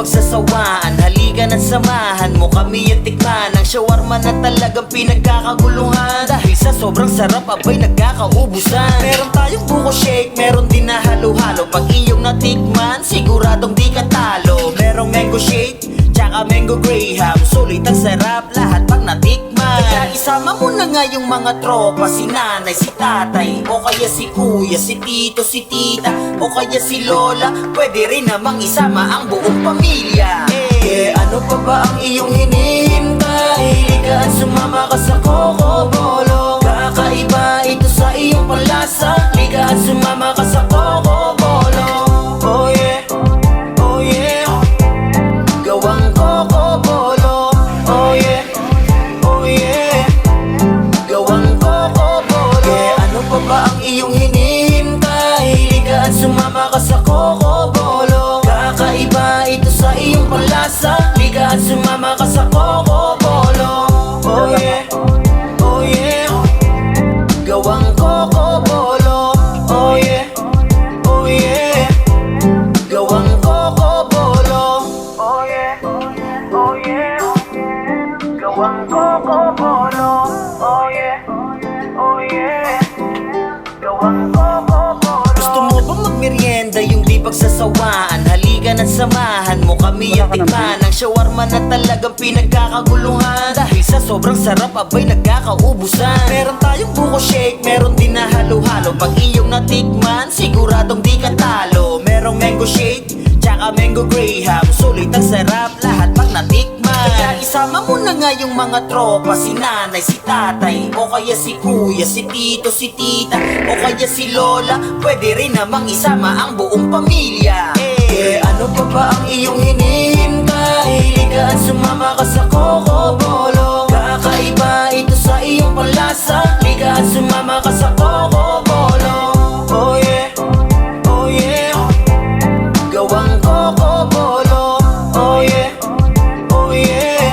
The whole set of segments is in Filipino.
pagsasawaan. Halika na't samahan mo kami at tikman ang shawarma na talagang pinagkakaguluhan. Dahil sa sobrang sarap abay nagkakaubusan. Meron tayong buko shake, meron din na halo-halo. Pag iyong natikman, siguradong di ka talo. Merong mango shake, tsaka mango graham. Sulit ang sarap, lahat pag natikman. Kaya isama mo na nga yung mga tropa, si nanay, si tatay, o kaya si kuya, si tito, si tita, o kaya si lola. Pwede rin namang isama ang buong pamilya. Ano pa ba ang iyong hinihintay? Halika at sumama ka sa Coco Bolo. Kakaiba ito sa iyong panlasa. Halika at sumama ka sa Coco Bolo. Oh yeah, oh yeah, gawang Coco Bolo. Oh yeah, oh yeah, gawang Coco Bolo. Ano pa ba ang iyong hinihintay? Halika at sumama ka sa Coco Bolo. Kakaiba ito sa iyong panlasa. Halika at sumama ka sa Coco Bolo. Oh yeah, oh yeah, gawang Coco Bolo. Oh yeah, oh yeah, gawang Coco Bolo. Oh yeah, oh yeah, gawang Coco Bolo. Oh yeah, oh yeah, gawang Coco Bolo. Gusto mo bang magmerienda yung di pagsasawaan? Halika na't samahan mo kami at tikman ang shawarma na talagang pinagkakaguluhan. Dahil sa sobrang sarap abay nagkakaubusan. Meron tayong buko shake, meron din na halo-halo. Pag iyong natikman, siguradong di ka talo. Merong mango shake, tsaka mango graham. Sulit ang sarap, lahat pag natikman. Kaya isama mo na nga yung mga tropa, si nanay, si tatay, o kaya si kuya, si tito, si tita, o kaya si lola. Pwede rin namang isama ang buong pamilya. Ano pa ba ang iyong hinihintay? Halika at sumama ka sa Coco Bolo. Kakaiba ito sa iyong panlasa. Halika at sumama ka sa Coco Bolo. Oh yeah, oh yeah, gawang Coco Bolo. Oh yeah, oh yeah,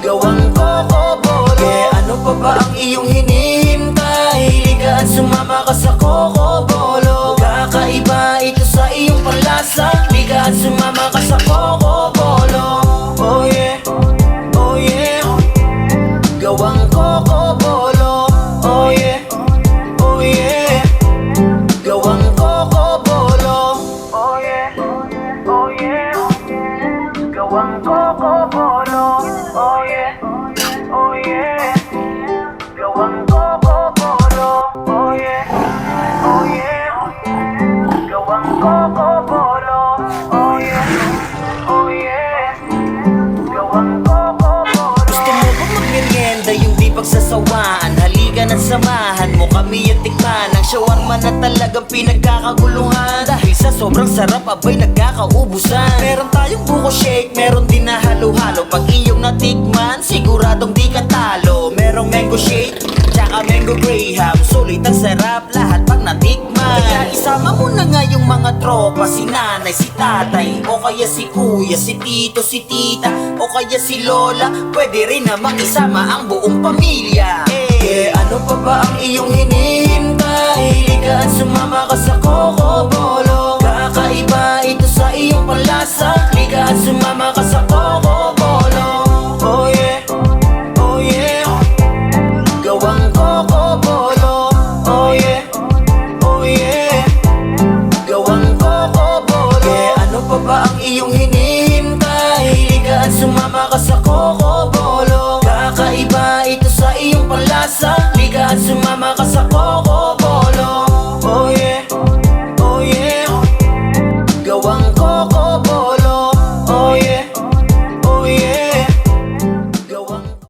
gawang Coco Bolo. Ano pa ba ang iyong hinihintay? Halika at sumama ka sa Coco Bolo. Kakaiba ito sa iyong panlasa. Halika at sumama ka sa Coco Bolo. Oh yeah, oh yeah, gawang Coco Bolo. Oh yeah, oh yeah, gawang Coco Bolo. Oh yeah, oh yeah, gawang Coco Bolo. Oh yeah, oh yeah, gawang Coco Bolo. Oh yeah, oh yeah, gawang Coco Bolo. Oh yeah, oh yeah, gawang Coco Bolo. Gusto mo bang magmerienda yung di pagsasawaan? Halika na't samahan mo kami at tikman ang shawarma na talagang pinagkakaguluhan. Dahil sa sobrang sarap abay nagkakaubusan. Meron tayong buko shake, meron din na halo-halo. Pag iyong natikman, siguradong di ka talo. Merong mango shake, tsaka mango graham. Sulit ang sarap, lahat pag natikman. Kaya isama mo na nga yung mga tropa, si nanay, si tatay, o kaya si kuya, si tito, si tita, o kaya si lola. Pwede rin namang isama ang buong pamilya. Ano pa ba ang iyong hinihintay? Halika at sumama ka sa Coco Bolo. Kakaiba ito sa iyong panlasa. Halika at sumama ka sa Coco